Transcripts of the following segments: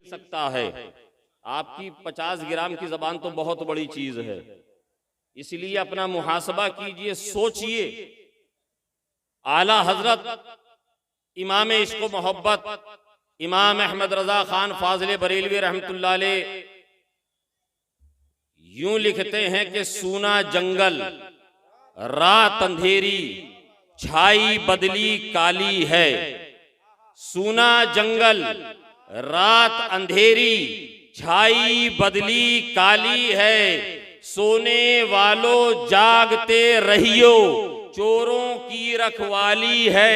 सकता है। आपकी 50 ग्राम की जबान तो बहुत बड़ी चीज है, इसलिए अपना मुहासबा कीजिए, सोचिए। आला हजरत इमाम इश्क मोहब्बत इमाम अहमद रजा खान फाजिल बरेलवी रहमतुल्लाह अलैह यूं लिखते हैं कि सूना जंगल रात अंधेरी छाई बदली काली है। सूना जंगल रात अंधेरी छाई बदली काली है। सोने वालों जागते रहियो, चोरों की रखवाली है।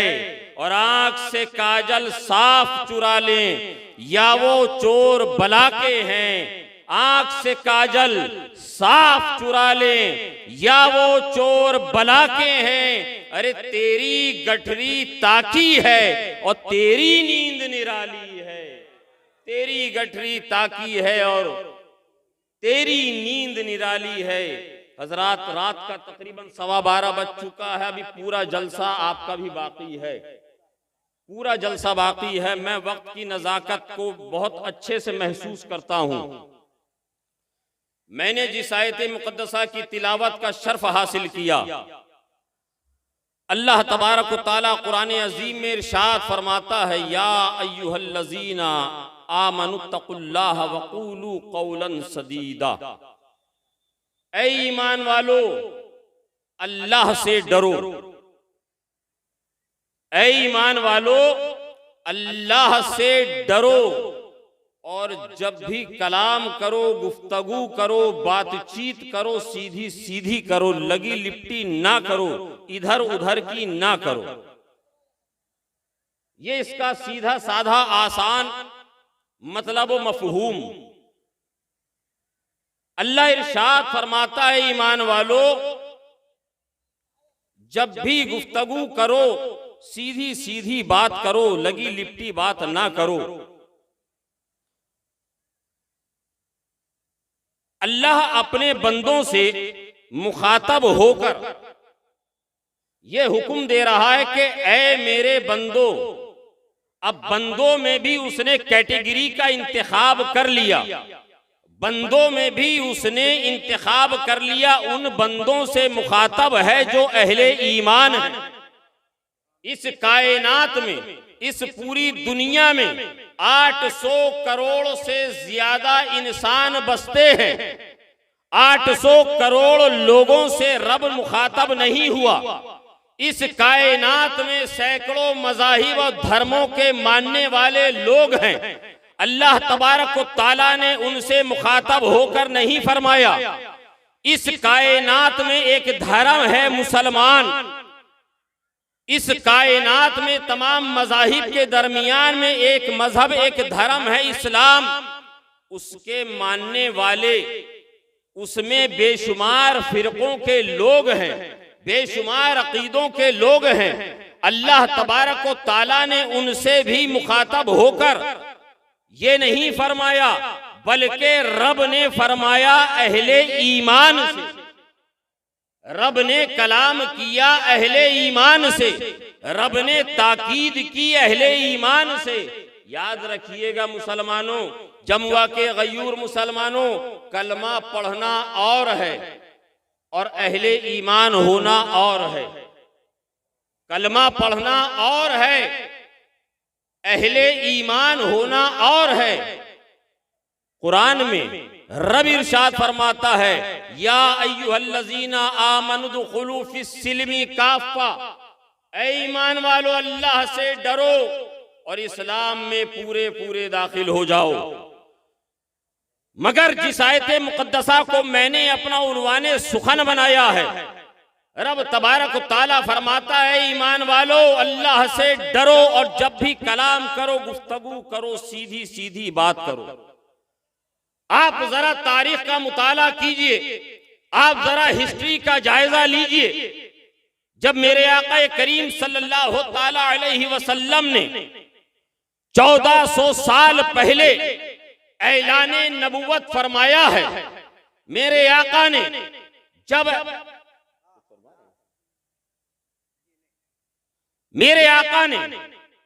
और आंख से काजल साफ चुरा लें, या वो चोर बला के हैं। आंख से काजल साफ चुरा लें, या वो चोर बला के हैं। अरे तेरी गठरी ताकी है और तेरी नींद निराली है। तेरी गठरी ताकी है और तेरी नींद निराली है। हजरात, रात का तकरीबन 12:15 बज चुका है। अभी पूरा जलसा आपका भी बाकी है, पूरा जलसा बाकी है। मैं वक्त की नजाकत को बहुत अच्छे से महसूस करता हूं। मैंने जिस आयत मुकद्दसा की तिलावत का शर्फ हासिल किया, अल्लाह तबारक व तआला कुरान अजीम में इरशाद फरमाता है, या अय्युहल्लज़ीना आमनुत्तकुल्लाह वक़ूलू क़ौलन सदीदा। ऐ ईमान वालो, अल्लाह से डरो। ऐ ईमान वालो, अल्लाह से डरो। और जब भी कलाम करो, गुफ्तगू करो, बातचीत करो, सीधी सीधी करो, लगी लिपटी ना करो, इधर उधर की ना करो। ये इसका सीधा साधा आसान मतलब मफहूम। अल्लाह इरशाद फरमाता है, ईमान वालो, जब भी गुफ्तगू करो, सीधी सीधी बात करो, लगी लिपटी बात ना करो। अल्लाह अपने बंदों से मुखातब होकर यह हुक्म दे रहा है कि ऐ मेरे बंदो। अब बंदों में भी उसने कैटेगरी का इंतखाब कर लिया। बंदों में भी उसने इंतखाब कर लिया। उन बंदों से मुखातब है जो अहले ईमान है। इस कायनात में, इस पूरी दुनिया में 800 करोड़ से ज्यादा इंसान बसते हैं। 800 करोड़ लोगों से रब मुखातब नहीं हुआ। इस कायनात में सैकड़ों मज़ाहिब और धर्मों के मानने वाले लोग हैं। अल्लाह तबारक व तआला ने उनसे मुखातब होकर नहीं फरमाया। इस कायनात में एक धर्म है मुसलमान। इस कायनात में तमाम मज़ाहिब के दरमियान में एक मजहब, एक धर्म है इस्लाम। उसके मानने वाले, उसमें बेशुमार फिरकों के लोग हैं, बेशुमार अकीदों के लोग हैं। अल्लाह तबारक व तआला ने उनसे भी मुखातब होकर ये नहीं फरमाया, बल्कि रब ने फरमाया अहले ईमान से। रब ने कलाम किया अहले ईमान से। रब ने ताकीद की अहले ईमान से। याद रखिएगा मुसलमानों, जमुआ के गयूर मुसलमानों, कलमा पढ़ना और है और अहले ईमान होना और है। कलमा पढ़ना और है, अहले ईमान होना और है। कुरान में रब इरशाद फरमाता है, या अय्युहल्लज़ीना आमनुद्खुलू फिस्सिल्मी काफ़ा। ऐ ईमान वालो, अल्लाह से डरो और इस्लाम में पूरे पूरे दाखिल हो जाओ। मगर जिस आयत मुकद्दसा को मैंने अपना उन्वाने सुखन बनाया है, रब तबारक व तआला फरमाता है, ईमान वालो, अल्लाह से डरो और जब भी कलाम करो, गुफ्तगू करो, सीधी सीधी बात करो। आप जरा तारीख का मुताला कीजिए, आप जरा हिस्ट्री का जायजा लीजिए। जब मेरे आका करीम सल्लल्लाहु ताला अलैहि वसल्लम ने 1400 साल पहले ऐलाने नबुवत फरमाया है, मेरे आका ने जब मेरे आका ने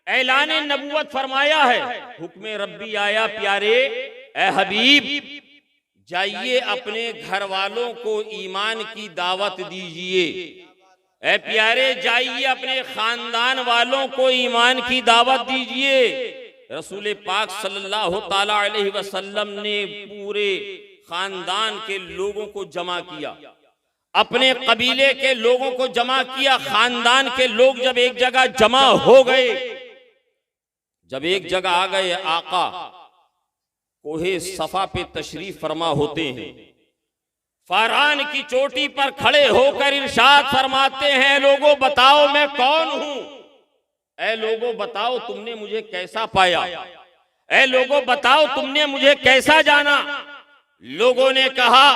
ऐलान नबूवत फरमाया है, हुक्म रब्बी आया प्यारे ए हबीब जाइए अपने घर वालों को ईमान की दावत दीजिए। ए प्यारे जाइए अपने खानदान वालों को ईमान की दावत दीजिए। रसूल पाक सल्लल्लाहु ताला अलैहि वसल्लम ने पूरे खानदान के लोगों को जमा किया, अपने कबीले के लोगों को जमा किया। खानदान के लोग जब एक जगह जमा हो गए, जब एक जगह आ गए, आका कोहे सफा पे तशरीफ फरमा होते हैं, फारान की चोटी पर खड़े होकर इरशाद फरमाते हैं, लोगों बताओ मैं कौन हूं, ऐ लोगों बताओ तुमने मुझे कैसा पाया, ऐ लोगों बताओ तुमने मुझे कैसा जाना। लोगों ने कहा,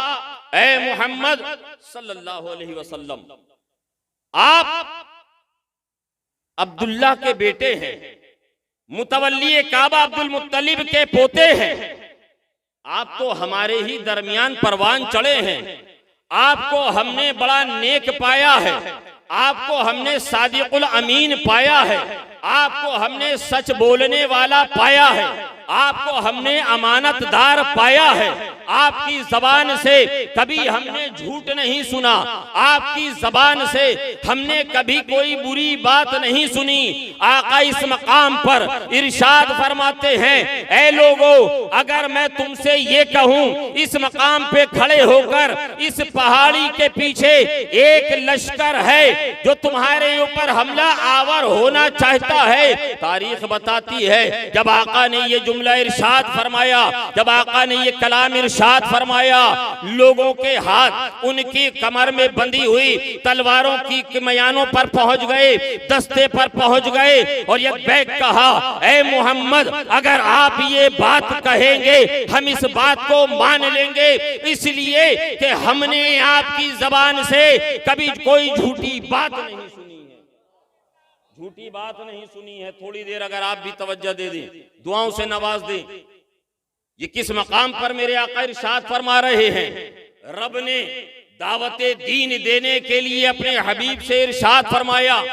ऐ मोहम्मद सल्लल्लाहु अलैहि वसल्लम आप अब्दुल्लाह के बेटे हैं, मुतवल्ली काबा अब्दुल मुत्तलिब के पोते हैं, आप तो हमारे ही दरमियान परवान चढ़े हैं, आपको हमने बड़ा नेक पाया है, आपको हमने सादिकुल अमीन पाया है, आपको हमने सच बोलने वाला पाया है, आपको हमने अमानतदार पाया है, आपकी जबान से कभी हमने झूठ नहीं सुना, आपकी जबान से हमने कभी कोई बुरी बात नहीं सुनी। आका इस मकाम पर इरशाद फरमाते हैं, ऐ लोगों अगर मैं तुमसे ये कहूं, इस मकाम पे खड़े होकर इस पहाड़ी के पीछे एक लश्कर है जो तुम्हारे ऊपर हमला आवर होना चाहता है। तारीख बताती है जब आका ने ये जुमला इरशाद फरमाया, जब आका ने ये कलाम इरशाद फरमाया, लोगों के हाथ उनकी कमर में बंधी हुई तलवारों की मयानों पर पहुंच गए, दस्ते पर पहुंच गए और ये बैग कहा, ऐ मोहम्मद अगर आप ये बात कहेंगे हम इस बात को मान लेंगे, इसलिए कि हमने आपकी जबान से कभी कोई झूठी बात नहीं सुनी है, झूठी बात नहीं सुनी है। थोड़ी देर अगर आप भी तवज्जो दे दें, दुआओं से नवाज दें, ये किस मकाम पर मेरे आका इरशाद फरमा रहे हैं। रब ने दावते दीन देने के लिए अपने हबीब से इरशाद फरमाया।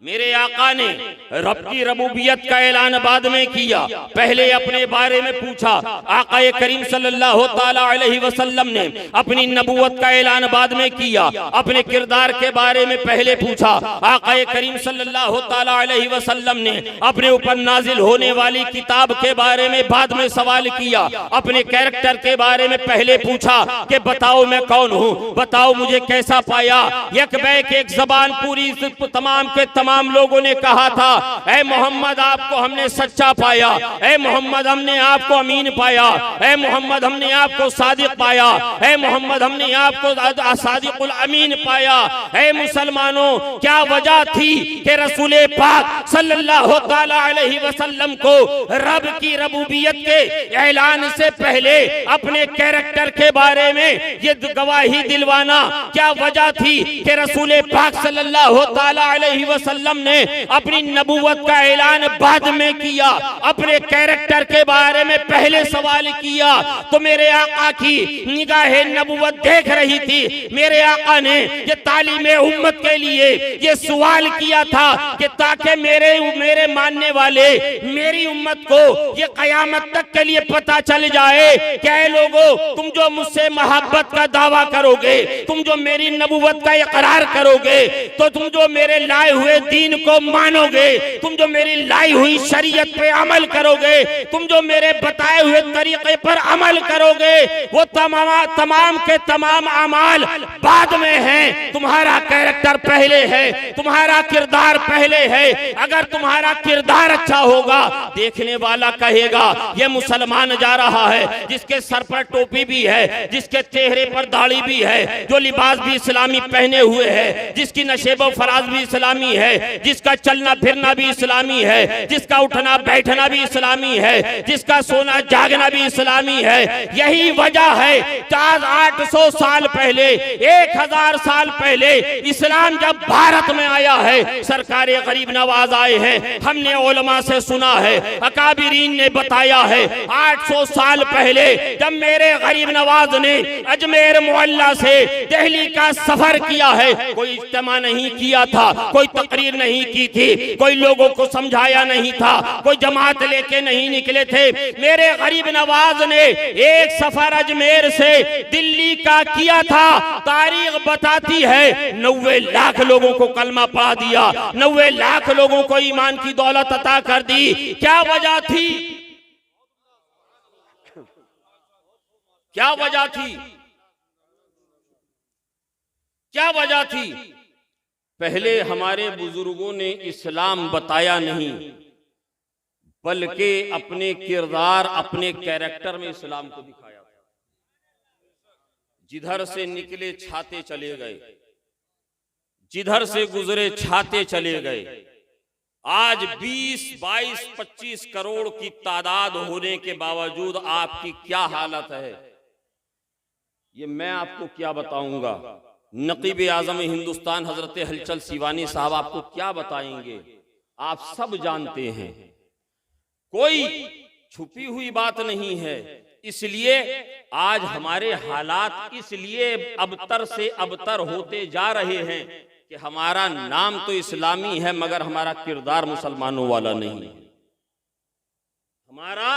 मेरे आका ने रब की रबूबियत का ऐलान बाद में किया, पहले अपने बारे में पूछा। आका करीम सल्लल्लाहु ताला अलैहि वसल्लम ने अपनी नबूवत का ऐलान बाद में किया, अपने किरदार के बारे में पहले पूछा। आका करीम सल्लल्लाहु ताला अलैहि वसल्लम ने अपने ऊपर नाजिल होने वाली किताब के बारे में बाद में सवाल किया, अपने कैरेक्टर के बारे में पहले पूछा कि बताओ मैं कौन हूँ, बताओ मुझे कैसा पाया। एक बैक एक जबान पूरी तमाम के तमाम लोगों ने कहा था, ऐ मोहम्मद आपको हमने सच्चा पाया, ऐ मोहम्मद हमने आपको अमीन पाया, ऐ मोहम्मद हमने आपको सादिक पाया, ऐ मोहम्मद हमने आपको सादिकुल अमीन पाया। ऐ मुसलमानों क्या वजह थी कि रसूल पाक सल्लल्लाहु ताला अलैहि वसल्लम को रब की रबूबियत के ऐलान से पहले अपने कैरेक्टर के बारे में ये गवाही दिलवाना? क्या वजह थी कि रसूल पाक सल्लल्लाहु ताला अलैहि वसल्लम ने अपनी नबूवत का ऐलान बाद में किया, अपने कैरेक्टर के बारे में पहले सवाल किया? तो मेरे आका की निगाहे नबूवत देख रही थी। मेरे आका ने ये तालीमे उम्मत के लिए ये सवाल किया था कि ताकि मेरे मानने वाले मेरी उम्मत को ये कयामत तक के लिए पता चल जाए कि ऐ लोगों तुम जो मुझसे मोहब्बत का दावा करोगे, तुम जो मेरी नबूवत का इकरार करोगे, तो तुम जो मेरे लाए हुए दीन को मानोगे, तुम जो मेरी लाई हुई शरीयत पे अमल करोगे, तुम जो मेरे बताए हुए तरीके पर अमल करोगे, वो तमाम के तमाम अमाल बाद में हैं, तुम्हारा कैरेक्टर पहले है, तुम्हारा किरदार पहले है। अगर तुम्हारा किरदार अच्छा होगा देखने वाला कहेगा ये मुसलमान जा रहा है जिसके सर पर टोपी भी है, जिसके चेहरे पर दाढ़ी भी है, जो लिबास भी इस्लामी पहने हुए है, जिसकी नशेबो फराज भी इस्लामी है, जिसका चलना फिरना भी इस्लामी है, जिसका उठना बैठना भी इस्लामी है, जिसका सोना जागना भी इस्लामी है। यही वजह है 800 साल पहले, 1000 साल पहले इस्लाम जब भारत में आया है, सरकारे गरीब नवाज आए हैं, हमने उलमा से सुना है, अकाबिरीन ने बताया है। 800 साल पहले जब मेरे गरीब नवाज ने अजमेर मोहल्ला से दिल्ली का सफर किया है, कोई इज्तिमा नहीं किया था, कोई तकरीर तकरीर नहीं की थी, कोई लोगों को समझाया नहीं था, कोई जमात लेके नहीं निकले थे। मेरे गरीब नवाज ने एक सफर अजमेर से दिल्ली का किया था। तारीख बताती है 90 लाख लोगों को कलमा पढ़ा दिया, 90 लाख लोगों को ईमान की दौलत अता कर दी। क्या वजह थी? क्या वजह थी? क्या वजह थी? पहले हमारे बुजुर्गों ने इस्लाम बताया नहीं, बल्कि अपने किरदार, अपने कैरेक्टर में इस्लाम को दिखाया। जिधर से निकले छाते चले गए, जिधर से गुजरे छाते चले गए। आज 20, 22, 25 करोड़ की तादाद होने के बावजूद आपकी क्या हालत है, ये मैं आपको क्या बताऊंगा। नकीब आज़म हिंदुस्तान हजरत हलचल सिवानी साहब आपको क्या बताएंगे, आप सब जानते हैं। कोई छुपी हुई बात नहीं है। इसलिए आज हमारे हालात इसलिए अबतर से अबतर होते जा रहे हैं कि हमारा नाम तो इस्लामी है मगर हमारा किरदार मुसलमानों वाला नहीं है। हमारा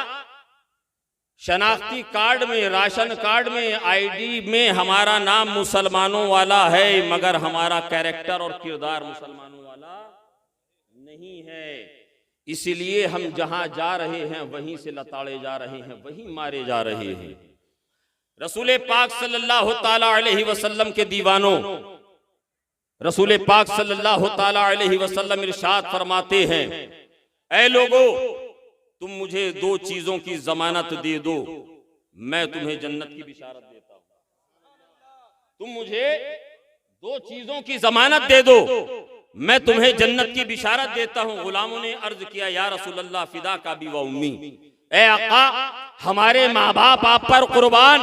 शनाख्ती कार्ड में, राशन कार्ड में, आईडी में हमारा नाम मुसलमानों वाला है मगर हमारा कैरेक्टर और किरदार मुसलमानों वाला नहीं है। इसलिए हम जहां जा रहे हैं वहीं से लताड़े जा रहे हैं, वहीं मारे जा रहे हैं। रसूल पाक सल्लल्लाहु ताला अलैहि वसल्लम के दीवानों, रसूल पाक सल्लल्लाहु ताला अलैहि वसल्लम इरशाद फरमाते हैं, ऐ लोगों, तुम मुझे 2 चीजों की जमानत दे दो, मैं तुम्हें जन्नत की बिशारत देता हूं। तुम मुझे 2 चीजों की जमानत दे दो, मैं तुम्हें जन्नत की बिशारत देता हूं। गुलामों ने अर्ज किया, या रसूल अल्लाह फिदा का भी व उम्मी, ए आका हमारे माँ बाप आप पर कुर्बान।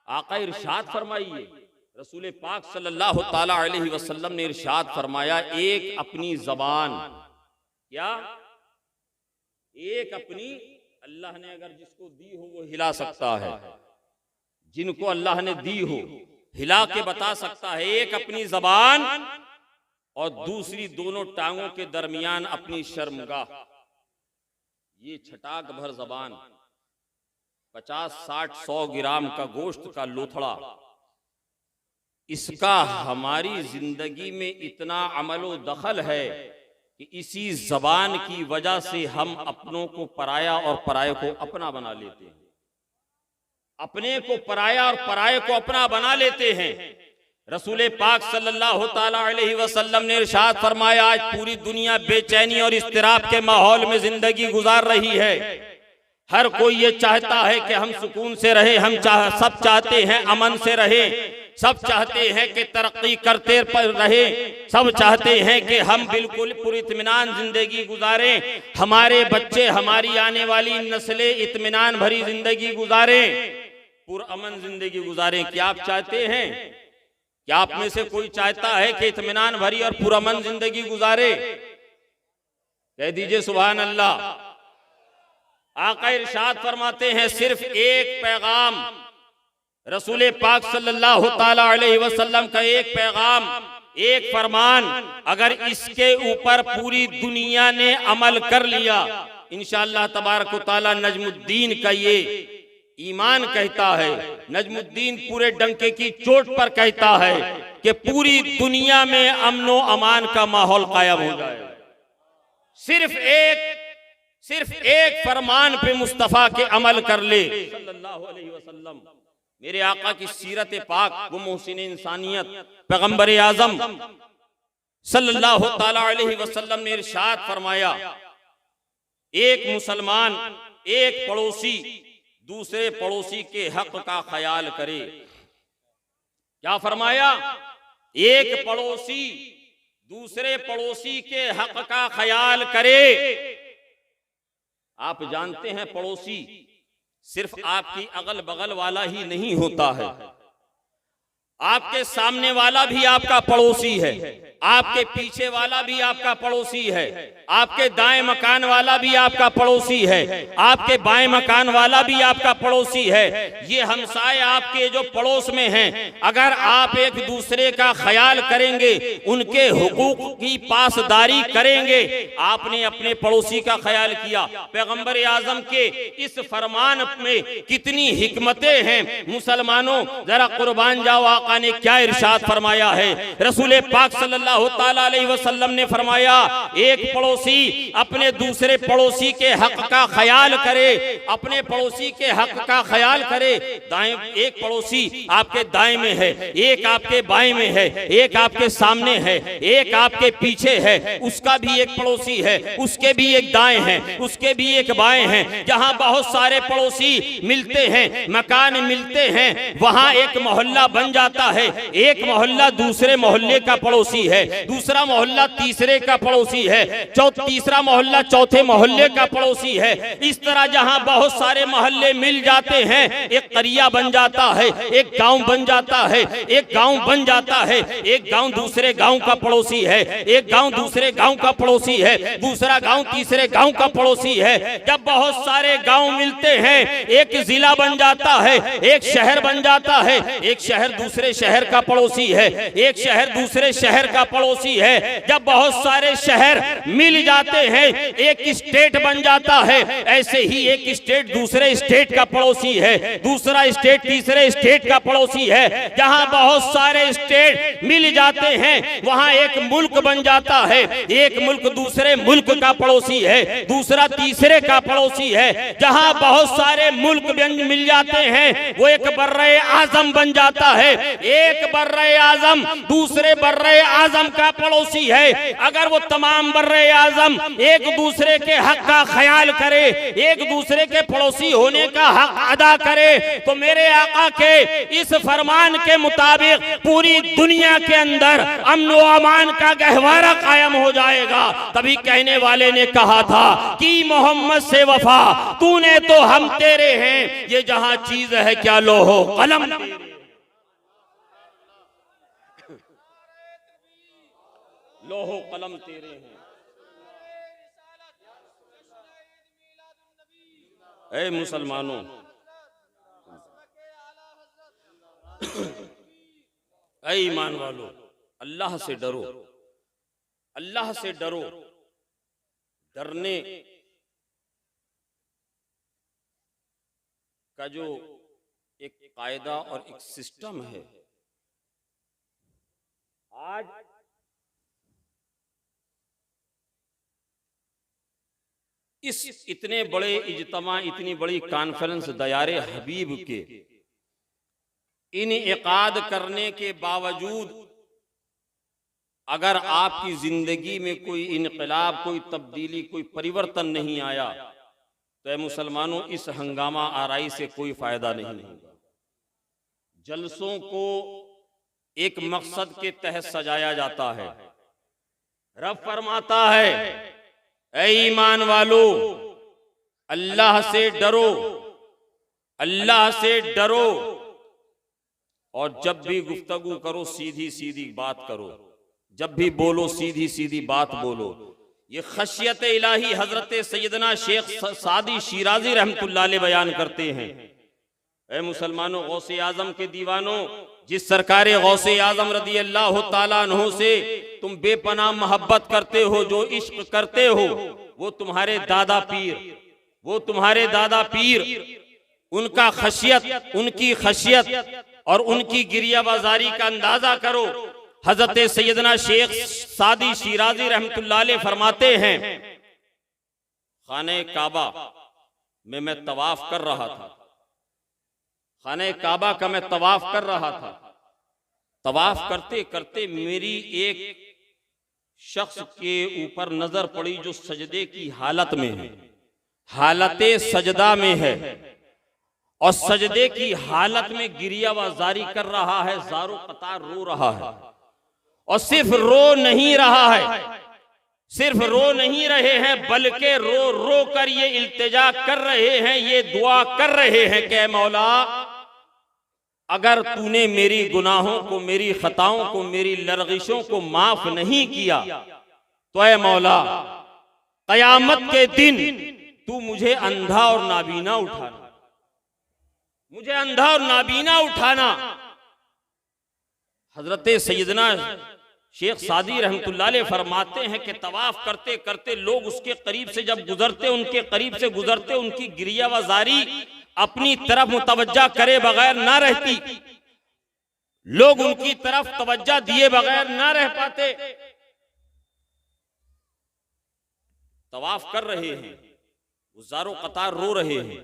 आका इरशाद फरमाइए, रसूल पाक सल्लल्लाहु ताला अलैहि वसल्लम ने इरशाद फरमाया, एक अपनी जबान, क्या एक अपनी, अल्लाह ने अगर जिसको दी हो वो हिला सकता है, जिनको अल्लाह ने दी हो हिला के बता सकता है। एक अपनी जबान और दूसरी दोनों टांगों के दरमियान अपनी शर्मगाह। ये छटाक भर जबान, 50, 60, 100 ग्राम का गोश्त का लोथड़ा, इसका हमारी जिंदगी में इतना अमलो दखल है कि इसी जबान की वजह से हम अपनों को पराया और पराये को अपना बना लेते हैं। अपने को पराया और पराये को अपना बना लेते हैं। रसूल पाक सल्लल्लाहु ताला अलैहि वसल्लम ने इरशाद फरमाया, आज पूरी दुनिया बेचैनी और इस्तिराब के माहौल में जिंदगी गुजार रही है। हर कोई ये चाहता है कि हम सुकून से रहे, सब चाहते हैं अमन से रहे, सब चाहते हैं कि तरक्की करते रहे, सब चाहते हैं कि हम बिल्कुल पुरित्मीनान जिंदगी गुजारें, हमारे बच्चे, हमारी आने वाली नस्लें इत्मीनान भरी जिंदगी गुजारें, पुरअमन जिंदगी गुजारें। क्या आप चाहते हैं? क्या आप में से कोई चाहता है कि इत्मीनान भरी और पुरअमन जिंदगी गुजारे? कह दीजिए सुभान अल्लाह। आका इरशाद फरमाते हैं, सिर्फ एक पैगाम, रसूल पाक सल्लल्लाहु ताला अलैहि वसल्लम का एक पैगाम, एक फरमान, अगर इसके ऊपर पूरी दुनिया ने अमल कर लिया, इंशाअल्लाह तबारक व तआला नजमुद्दीन का ये ईमान कहता है, नजमुद्दीन पूरे डंके की चोट पर कहता है कि पूरी दुनिया में अमनो अमान का माहौल कायम हो जाए। सिर्फ एक फरमान पे मुस्तफा के अमल कर ले सल्लल्लाहु अलैहि वसल्लम। मेरे आका की सीरत पाक, वो मोहसिन इंसानियत पैगंबर आजम सल्लल्लाहु ताला अलैहि वसल्लम ने इरशाद फरमाया, एक मुसलमान, एक पड़ोसी दूसरे पड़ोसी के हक का ख्याल करे। क्या फरमाया? एक पड़ोसी दूसरे पड़ोसी के हक का ख्याल करे। आप जानते हैं पड़ोसी सिर्फ आपकी अगल बगल वाला ही नहीं होता है, आपके सामने वाला भी आपका पड़ोसी है। आपके पीछे वाला भी आपका पड़ोसी है, आपके दाएं मकान वाला भी आपका पड़ोसी है, आपके बाएं मकान वाला भी आपका पड़ोसी है। ये हमसाए आपके जो पड़ोस में हैं, अगर आप एक दूसरे का ख्याल करेंगे, उनके हुकूक की पासदारी करेंगे, आपने अपने पड़ोसी का ख्याल किया। पैगंबर आजम के इस फरमान में कितनी हिकमतें हैं। मुसलमानों जरा कुर्बान जाओ, आका ने क्या इरशाद फरमाया है। रसूल पाक सल्लल्लाहु ताला अलैहि वसल्लम ने फरमाया, एक पड़ोसी अपने दूसरे पड़ोसी के हक का ख्याल करे, अपने पड़ोसी के हक का ख्याल करे। दाएं एक पड़ोसी आपके दाएं में है, एक आपके बाएं में है, एक आपके सामने है, एक आपके पीछे है, उसका भी एक पड़ोसी है, उसके भी एक दाएं है, उसके भी एक बाएं हैं। जहां बहुत सारे पड़ोसी मिलते हैं, मकान मिलते हैं, वहां एक मोहल्ला बन जाता है। एक मोहल्ला दूसरे मोहल्ले का पड़ोसी है, दूसरा मोहल्ला तीसरे का पड़ोसी है, तीसरा मोहल्ला चौथे मोहल्ले का पड़ोसी है। इस तरह जहां बहुत सारे मोहल्ले मिल जाते हैं, एक करिया बन जाता है, एक गांव बन जाता है, एक गांव बन जाता है। एक गांव दूसरे गांव का पड़ोसी है, एक गांव दूसरे गांव का पड़ोसी है, दूसरा गांव तीसरे गांव का पड़ोसी है। जब बहुत सारे गांव मिलते हैं, एक जिला बन जाता है, एक शहर बन जाता है। एक शहर दूसरे शहर का पड़ोसी है, एक शहर दूसरे शहर का पड़ोसी है। जब बहुत सारे शहर मिल जाते हैं, एक स्टेट बन जाता है। ऐसे ही एक स्टेट दूसरे स्टेट का पड़ोसी है, दूसरा स्टेट तीसरे स्टेट का पड़ोसी है। जहां बहुत सारे स्टेट मिल जाते हैं, वहां एक मुल्क बन जाता है। एक मुल्क दूसरे मुल्क का पड़ोसी है, दूसरा तीसरे का पड़ोसी है। जहां बहुत सारे मुल्क मिल जाते हैं, वो एक बर्रे आजम बन जाता है। एक बर्रे आजम दूसरे बर्रे आजम का पड़ोसी है। अगर वो तमाम बर्रे आजम एक दूसरे के हक का ख्याल करे, एक दूसरे के पड़ोसी होने का हक अदा करे, तो मेरे आका के इस फरमान के मुताबिक पूरी दुनिया के अंदर अमन व अमान का गहवारा कायम हो जाएगा। तभी कहने वाले ने कहा था कि मोहम्मद से वफा तूने तो हम तेरे हैं, ये जहां चीज है क्या लोहो कलम, लोहो कलम तेरे हैं। ऐ मुसलमानों, ऐ ईमान वालों, अल्लाह से डरो, अल्लाह से डरो। डरने का जो एक कायदा और एक सिस्टम है, आज इस इतने बड़े इज्तिमा, इतनी बड़ी कॉन्फ्रेंस दयारे हबीब के इनेकाद करने के बावजूद अगर आपकी जिंदगी में कोई इनकलाब, कोई तब्दीली, कोई परिवर्तन नहीं आया, तो मुसलमानों इस हंगामा आराई से कोई फायदा नहीं होगा। जलसों को एक मकसद के तहत सजाया जाता है। रब फरमाता है, ऐ ईमान वालों, अल्लाह से डरो, अल्लाह से डरो, और जब भी गुफ्तगू करो सीधी सीधी बात करो, जब भी बोलो सीधी सीधी बात बोलो। ये खशियत इलाही हजरत सैयदना शेख सादी शिराजी रहमतुल्लाह अलैह बयान करते हैं। ऐ मुसलमानों, गौसे आजम के दीवानों, जिस सरकार गौसे आजम रदी अल्लाह ताला अन्हु से तुम बेपनाह मोहब्बत करते हो, जो इश्क करते हो, वो तुम्हारे दादा पीर, वो तुम्हारे दादा पीर, उनका खशियत, उनकी खशियत और उनकी गिरिया बाजारी का अंदाजा करो। हजरत सैयदना शेख सादी शिराजी रहमतुल्लाह अलैह फरमाते हैं, खाने काबा में मैं तवाफ कर रहा था, खाने काबा का मैं तवाफ कर रहा था। तवाफ करते करते मेरी एक शख्स के ऊपर नजर पड़ी जो सजदे की हालत में है, हालते सजदा में है, और सजदे की हालत में गिरिया बाजारी कर रहा है, ज़ारो कतार रो रहा है। और सिर्फ रो नहीं रहा है, सिर्फ रो नहीं रहे हैं, बल्कि रो रो कर ये इल्तिजा कर रहे हैं, ये दुआ कर रहे हैं कि मौला अगर तूने मेरी गुनाहों को, मेरी खताओं को, मेरी लरगिशों को माफ नहीं किया तो ऐ मौला कयामत के दिन तू मुझे अंधा और नाबीना उठाना, मुझे अंधा और नाबीना उठाना। हजरत सैयदना शेख सादी रहमतुल्लाह अलैह फरमाते हैं कि तवाफ करते करते लोग उसके करीब से जब गुजरते, उनके करीब से गुजरते, उनकी गिरिया वजारी अपनी तरफ मुतवज्जा करे बगैर ना रहती, लोग उनकी तरफ तवज्जा दिए बगैर ना रह पाते। तवाफ कर रहे हैं, गुजारो कतार रो रहे हैं,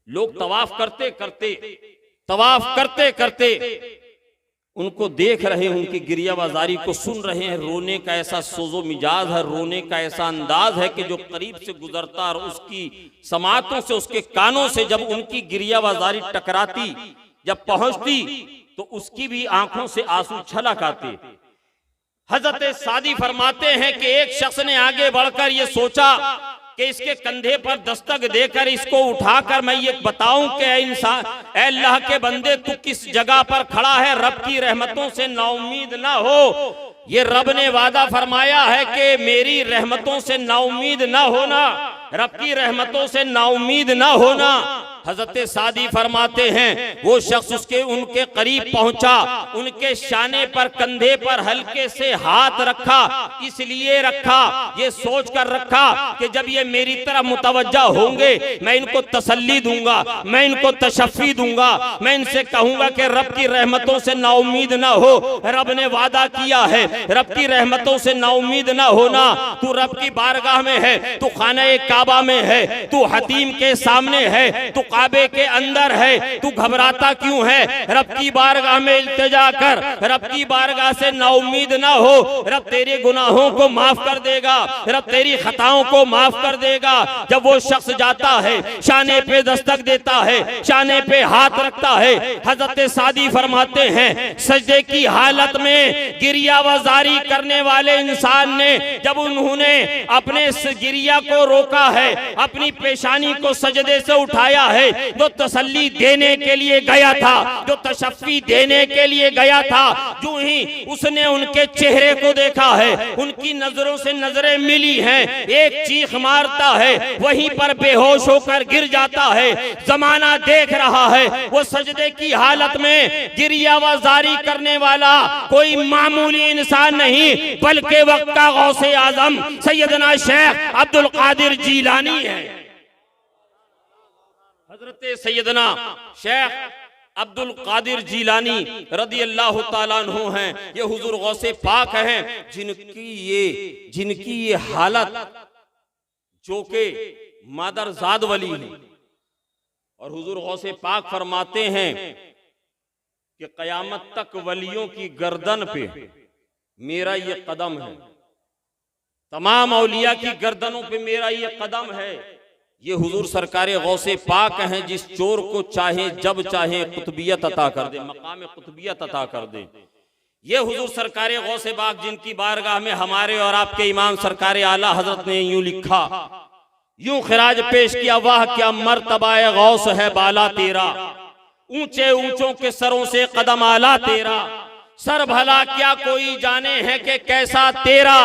लोग तवाफ करते करते, तवाफ करते करते उनको देख रहे हैं, उनकी गिरिया बाजारी को सुन रहे हैं। रोने का ऐसा सोजो मिजाज है, रोने का ऐसा अंदाज है कि जो करीब से गुजरता और उसकी समातों से, उसके कानों से जब उनकी गिरिया बाजारी टकराती, जब पहुंचती तो उसकी भी आंखों से आंसू छलक आते। हजरत सादी फरमाते हैं कि एक शख्स ने आगे बढ़कर ये सोचा कि इसके कंधे पर दस्तक देकर इसको उठाकर मैं ये बताऊं कि इंसान, अल्लाह के बंदे तू किस जगह पर खड़ा है, रब की रहमतों से नाउमीद ना हो। ये रब ने वादा फरमाया है कि मेरी रहमतों से नाउमीद ना होना, रब की रहमतों से नाउमीद ना होना। हजरत सादी फरमाते हैं वो शख्स उसके उनके करीब पहुंचा, उनके शाने पर, कंधे पर हल्के से हाथ रखा, इसलिए रखा, ये सोच कर रखा कि जब ये मेरी तरफ मुतवज्जा होंगे मैं इनको तसल्ली दूंगा, मैं इनको तशफ़ी दूंगा, मैं इनसे कहूंगा कि रब की रहमतों से नाउमीद ना हो। रब ने वादा किया है रब की रहमतों से नाउमीद ना होना। तू रब की बारगाह में है, तू खाने काबा में है, तू हतीम के सामने है, तू काबे के अंदर है, तू घबराता क्यों है? रब की बारगाह में इल्तिजा कर, रब की बारगाह से नाउमीद ना हो। रब तेरे गुनाहों को माफ कर देगा, रब तेरी खताओं को माफ कर देगा। जब वो शख्स जाता है, शाने पे दस्तक देता है, शाने पे हाथ रखता है, हजरत सादी फरमाते हैं सजदे की हालत में गिरिया वजारी करने वाले इंसान ने जब उन्होंने अपने गिरिया को रोका है, अपनी पेशानी को सजदे से उठाया है, जो तसल्ली देने के लिए गया था, जो तशफ़ी देने के लिए गया था, जो ही उसने उनके चेहरे को देखा है, उनकी नजरों से नजरें मिली हैं, एक चीख मारता है, वहीं पर बेहोश होकर गिर जाता है। जमाना देख रहा है, वो सजदे की हालत में गिरिया वजारी करने वाला कोई मामूली इंसान नहीं, बल्कि वक्त का गौसे आजम सैयदना शेख अब्दुल कादिर जीलानी है। हजरत सैयदना शेख अब्दुल कादिर जीलानी रदी अल्लाह ताला अन्हु हैं। ये हुजूर गौसे पाक हैं जिनकी ये हालत जो के मादरजाद वली है। और हुजूर गौसे पाक फरमाते हैं कि कयामत तक वलियों की गर्दन पे मेरा ये कदम है, तमाम औलिया की गर्दनों पे मेरा ये कदम है। ये हुजूर सरकारे गौसे पाक हैं, जिस चोर को चाहे जब चाहे कुतुबियत अता कर दे, मकाम कुतुबियत अता कर दे। ये हुजूर सरकारे गौसे पाक जिनकी बारगाह में हमारे और आपके इमाम सरकारे आला हजरत ने यूं लिखा, यूं खिराज पेश किया, वाह क्या मर्तबाए गौस है बाला तेरा, ऊंचे ऊंचों के सरों से कदम आला तेरा, सर भला क्या कोई जाने है कि कैसा तेरा,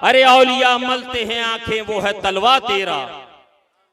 अरे औलिया मलते हैं आंखें वो है तलवा तेरा,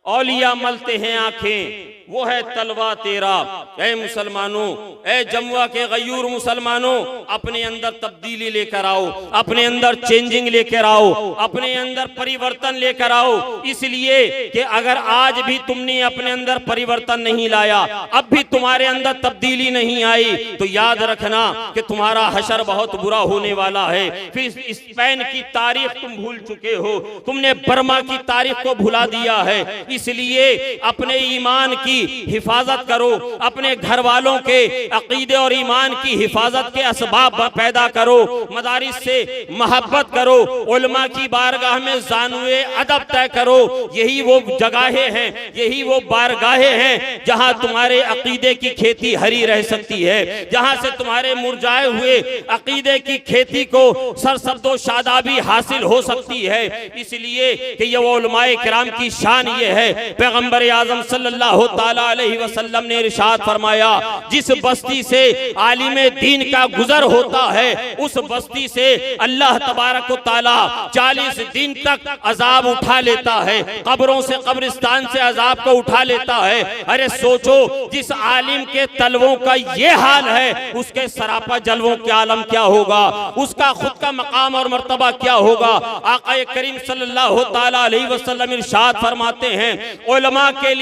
औलिया मलते हैं आंखें वो है तलवा तेरा। ऐ मुसलमानों, ऐ जमुआ के गयूर मुसलमानों, अपने अंदर तब्दीली लेकर आओ, अपने अंदर चेंजिंग लेकर आओ, अपने अंदर परिवर्तन लेकर आओ। इसलिए कि अगर आज भी तुमने अपने अंदर परिवर्तन नहीं लाया, अब भी तुम्हारे अंदर तब्दीली नहीं आई, तो याद रखना कि तुम्हारा हशर बहुत बुरा होने वाला है। फिर स्पेन की तारीख तुम भूल चुके हो, तुमने बर्मा की तारीख को भुला दिया है। इसलिए अपने ईमान की हिफाजत करो, अपने घर वालों के अकीदे और ईमान की हिफाजत के असबाब पैदा करो, मदारिस से मोहब्बत करो, उलमा की बारगाह में जानुए अदब तय करो। यही वो जगहें हैं, यही वो बारगाहें हैं जहां तुम्हारे अकीदे की खेती हरी रह सकती है, जहां से तुम्हारे मुरझाए हुए अकीदे की खेती को सरसब्दो शादाबी हासिल हो सकती है। इसलिए कि ये वो उलमाए किराम की शान ये है, पैगंबर आजम सल्लल्लाहु ताला अलैहि वसल्लम ने इरशाद फरमाया, जिस बस्ती से आलिमे दीन का गुजर होता है उस बस्ती से अल्लाह तबारक व तआला 40 दिन तक अजाब उठा लेता है, कब्रों से कब्रिस्तान से अजाब को उठा लेता है। अरे सोचो, जिस आलिम के तलवों का ये हाल है उसके सरापा जलवों के आलम क्या होगा, उसका खुद का मकाम और मर्तबा क्या होगा। आक़ा करीम सल्लल्लाहु ताला अलैहि वसल्लम इरशाद फरमाते हैं, उलमा के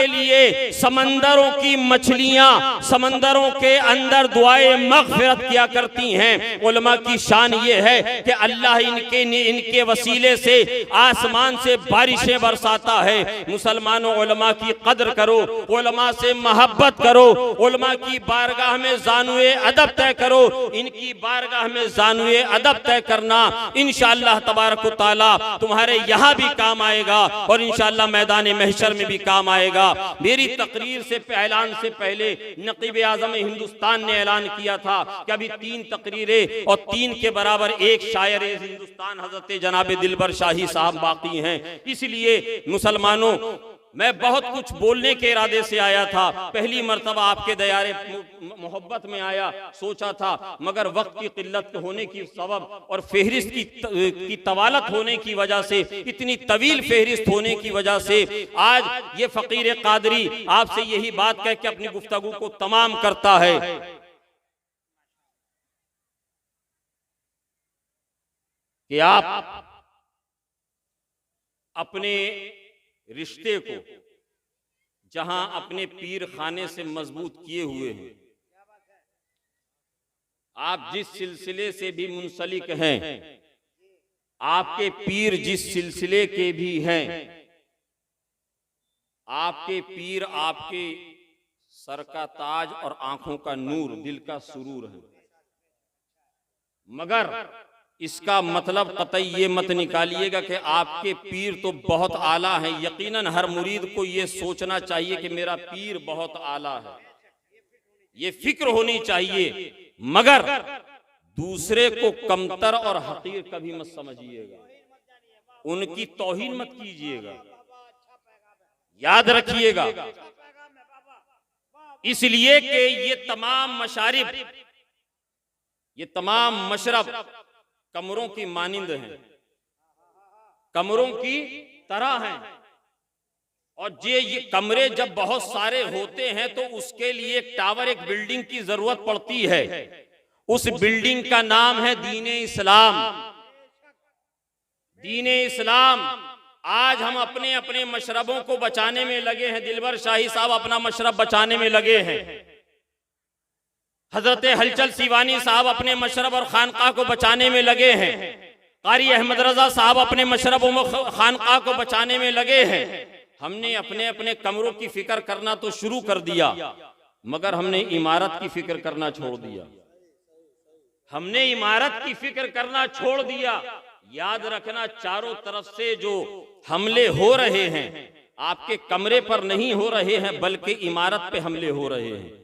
लिए समंदरों की मछलियां समंदरों के अंदर दुआए मग़फ़िरत किया करती हैं। उलमा की शान ये है कि अल्लाह इनके वसीले से आसमान से बारिशें बरसाता है। मुसलमानों, उलमा की कदर करो, उलमा से मोहब्बत करो, उलमा की बारगाह में ज़ानुए अदब तय करो। इनकी बारगाह में ज़ानुए अदब तय करना इंशाअल्लाह तबारक व तआला तुम्हारे यहाँ भी काम आएगा और इंशाअल्लाह मैदान महशर में भी काम आएगा। मेरी तकरीर से ऐलान से पहले नक़ीब आज़म हिंदुस्तान ने ऐलान किया था कि अभी 3 तकरीरें और 3 के बराबर एक शायर हिंदुस्तान हजरत जनाब दिलबर शाही साहब बाकी हैं। इसलिए मुसलमानों, मैं बहुत कुछ बोलने के इरादे से आया था, पहली मर्तबा आपके दयारे मोहब्बत में आया, सोचा था, मगर वक्त की किल्लत होने की सबब और फेहरिस्त की तवालत होने की वजह से, इतनी तवील फेहरिस्त होने की वजह से आज ये फकीर कादरी आपसे यही बात कह के अपनी गुफ्तगू को तमाम करता है कि आप अपने रिश्ते को जहां अपने पीर खाने से मजबूत किए हुए हैं, आप जिस सिलसिले से भी मुंसलिक हैं, आपके पीर जिस सिलसिले के भी हैं, आपके पीर आपके सर का ताज और आंखों का नूर, दिल का सुरूर है। मगर इसका मतलब कतई ये मत निकालिएगा कि आपके पीर तो बहुत आला है। यकीनन हर मुरीद को ये सोचना चाहिए कि मेरा पीर बहुत आला है, ये फिक्र होनी चाहिए। मगर दूसरे को कमतर और हकीर कभी मत समझिएगा, उनकी तौहीन मत कीजिएगा, याद रखिएगा। इसलिए कि ये तमाम मशारिब, ये तमाम मशरब कमरों की मानिंद हैं, कमरों की तरह हैं। और ये कमरे जब बहुत सारे होते हैं तो उसके लिए एक टावर, एक बिल्डिंग की जरूरत पड़ती है। उस बिल्डिंग का नाम है दीन इस्लाम। दीन इस्लाम। आज हम अपने अपने मशरबों को बचाने में लगे हैं। दिलबर शाही साहब अपना मशरब बचाने में लगे हैं। हजरत हलचल सीवानी साहब अपने मशरब और खानकाह को बचाने में लगे हैं। कारी अहमद रजा साहब अपने मशरब और खानकाह को बचाने में लगे हैं। हमने अपने अपने कमरों की फिक्र करना तो शुरू कर दिया, मगर हमने इमारत की फिक्र करना छोड़ दिया। हमने इमारत की फिक्र करना छोड़ दिया। याद रखना, चारों तरफ से जो हमले हो रहे हैं आपके कमरे पर नहीं हो रहे हैं, बल्कि इमारत पे हमले हो रहे हैं।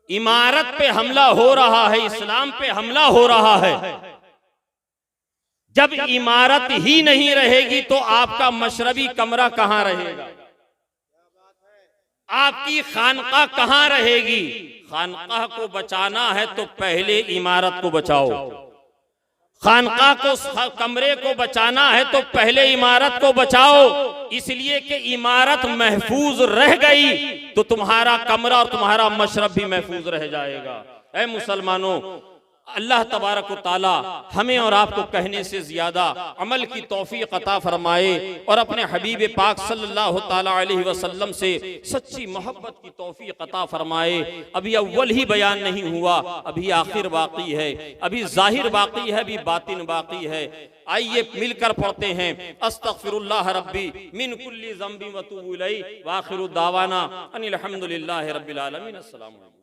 इमारत पे हमला हो रहा है, इस्लाम पे हमला हो रहा है। जब इमारत ही नहीं रहेगी तो आपका मशरबी कमरा कहां रहेगा? आपकी खानकाह कहां रहेगी? खानकाह को बचाना है तो पहले इमारत को बचाओ। खानकाह को, कमरे को बचाना है तो पहले इमारत को बचाओ। इसलिए कि इमारत महफूज रह गई तो तुम्हारा कमरा और तुम्हारा मशरब भी महफूज रह जाएगा। ऐ मुसलमानों, अल्लाह तबारक व तआला हमें और आपको कहने से ज्यादा अमल की तौफीक अता फरमाए और अपने हबीब पाक सल्लल्लाहु तआला अलैहि वसल्लम से सच्ची मोहब्बत की तौफीक अता फरमाए। अभी अव्वल ही बयान नहीं हुआ, अभी आखिर बाकी है, अभी जाहिर बाकी है, अभी बातिन बाकी है। आइए मिलकर पढ़ते हैं, अस्तगफिरुल्लाह रब्बी मिन कुल्ली ज़ंबि व अतूबु इलैहि व आखिरु दावाना अनिल हम्दुलिल्लाहि रब्बिल आलमीन। अस्सलामु अलैकुम।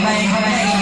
Bye.